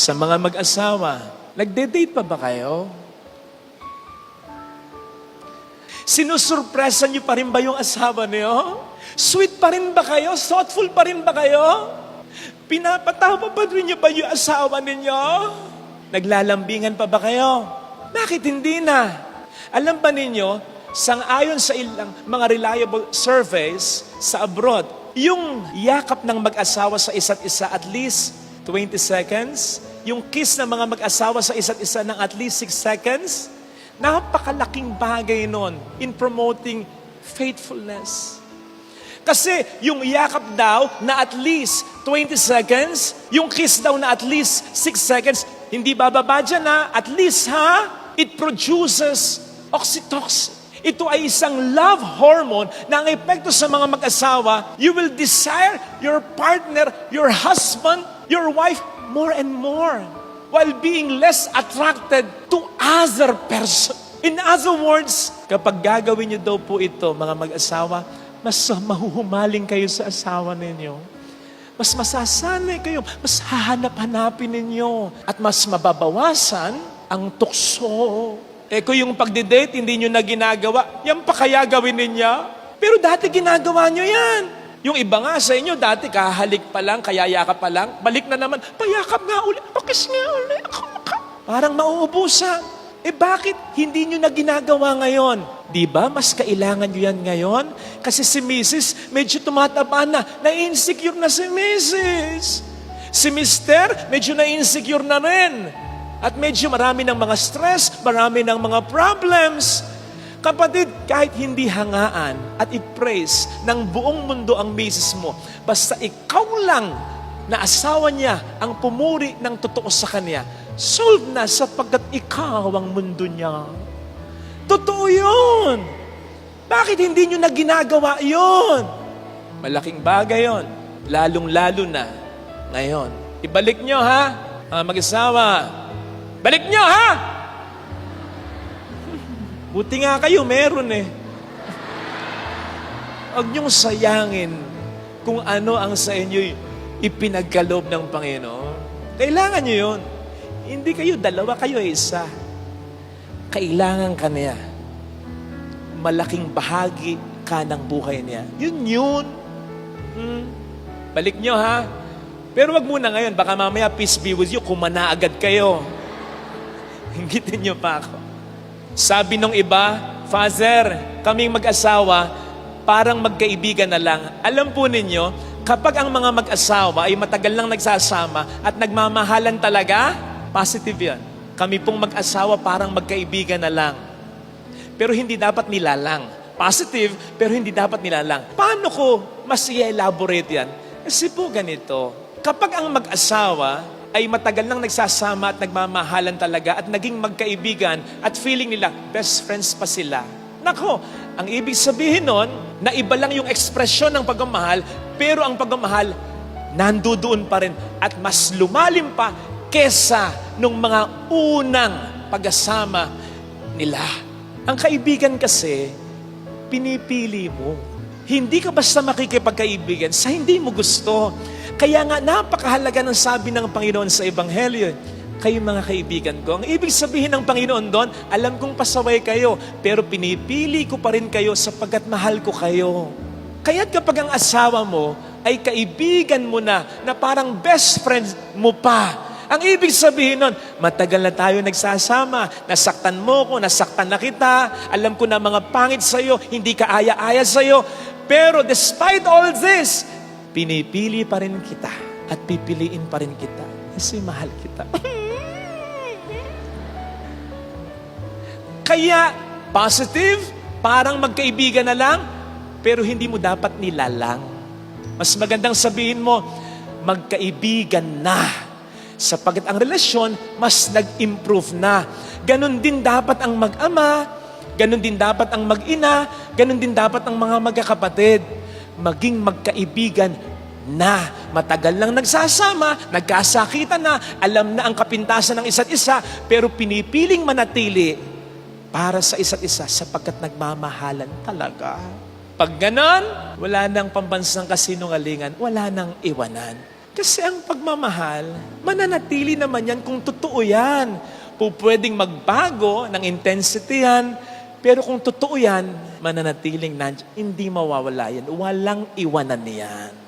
Sa mga mag-asawa, nagde-date pa ba kayo? Sinusurpresa niyo pa rin ba yung asawa niyo? Sweet pa rin ba kayo? Thoughtful pa rin ba kayo? Pinapatawa pa rin niyo ba yung asawa ninyo? Naglalambingan pa ba kayo? Bakit hindi na? Alam ba ninyo, sang-ayon sa ilang mga reliable surveys sa abroad, yung yakap ng mag-asawa sa isa't isa at least 20 seconds, yung kiss ng mga mag-asawa sa isa't isa ng at least 6 seconds, napakalaking bagay nun in promoting faithfulness. Kasi yung yakap daw na at least 20 seconds, yung kiss daw na at least 6 seconds, hindi bababa dyan na, at least it produces oxytocin. Ito ay isang love hormone na ang epekto sa mga mag-asawa, you will desire your partner, your husband, your wife more and more while being less attracted to other person. In other words, kapag gagawin niyo daw po ito, mga mag-asawa, mas mahuhumaling kayo sa asawa ninyo. Mas masasanay kayo, mas hahanap-hanapin ninyo, at mas mababawasan ang tukso. Kung yung pagdidate, hindi nyo na ginagawa, yan pa kaya gawin ninyo? Pero dati ginagawa nyo yan. Yung iba nga sa inyo, dati kahalik pa lang, kayayakap pa lang, balik na naman, payakap nga uli, pakis nga uli, parang mauubusan. Bakit hindi nyo na ginagawa ngayon? Di ba? Mas kailangan nyo yan ngayon? Kasi si Mrs. medyo tumataba na-insecure na si Mrs. Si Mr. medyo na-insecure na rin. At medyo marami ng mga stress, marami ng mga problems. Kapatid, kahit hindi hangaan at i-praise ng buong mundo ang misis mo, basta ikaw lang na asawa niya ang pumuri ng totoo sa kanya, solve na sapagkat ikaw ang mundo niya. Totoo yun. Bakit hindi nyo na ginagawa yun? Malaking bagay yun. Lalong-lalo na ngayon. Ibalik nyo mag-asawa. Balik nyo, Buti nga kayo, meron Huwag niyong sayangin kung ano ang sa inyo ipinagkaloob ng Panginoon. Kailangan niyo yun. Hindi kayo dalawa, kayo isa. Kailangan ka niya. Malaking bahagi ka ng buhay niya. Yun. Balik nyo, Pero wag muna ngayon, baka mamaya peace be with you, kumana agad kayo. Hinggitin niyo pa ako. Sabi nung iba, Father, kaming mag-asawa, parang magkaibigan na lang. Alam po ninyo, kapag ang mga mag-asawa ay matagal lang nagsasama at nagmamahalan talaga, positive yan. Kami pong mag-asawa parang magkaibigan na lang. Pero hindi dapat nilalang. Positive, pero hindi dapat nilalang. Paano ko mas i-elaborate yan? Kasi po ganito, kapag ang mag-asawa ay matagal nang nagsasama at nagmamahalan talaga at naging magkaibigan at feeling nila, best friends pa sila. Nako, ang ibig sabihin nun, na iba lang yung ekspresyon ng pagmamahal, pero ang pagmamahal, nandoon pa rin at mas lumalim pa kesa nung mga unang pag-asama nila. Ang kaibigan kasi, pinipili mo. Hindi ka basta makikipagkaibigan sa hindi mo gusto. Kaya nga, napakahalaga ng sabi ng Panginoon sa Ebanghelyo. Kayo mga kaibigan ko, ang ibig sabihin ng Panginoon doon, alam kong pasaway kayo, pero pinipili ko pa rin kayo sapagkat mahal ko kayo. Kaya't kapag ang asawa mo ay kaibigan mo na parang best friend mo pa, ang ibig sabihin nun, matagal na tayo nagsasama, nasaktan mo ko, nasaktan na kita, alam ko na mga pangit sa'yo, hindi ka aya-aya sa'yo, pero despite all this, pinipili pa rin kita at pipiliin pa rin kita kasi mahal kita. Kaya, positive, parang magkaibigan na lang, pero hindi mo dapat nilalang. Mas magandang sabihin mo, magkaibigan na. Sapagkat ang relasyon, mas nag-improve na. Ganon din dapat ang mag-ama, ganon din dapat ang mag-ina, ganon din dapat ang mga magkakapatid. Maging magkaibigan na. Matagal lang nagsasama, nagkasakitan na, alam na ang kapintasan ng isa't isa, pero pinipiling manatili para sa isa't isa sapagkat nagmamahalan talaga. Pag ganon, wala nang pambansang kasinungalingan, wala nang iwanan. Kasi ang pagmamahal, mananatili naman yan kung totoo yan. Pwedeng magbago ng intensity yan, pero kung totoo yan, mananatiling nandiyan. Hindi mawawala yan. Walang iwanan yan.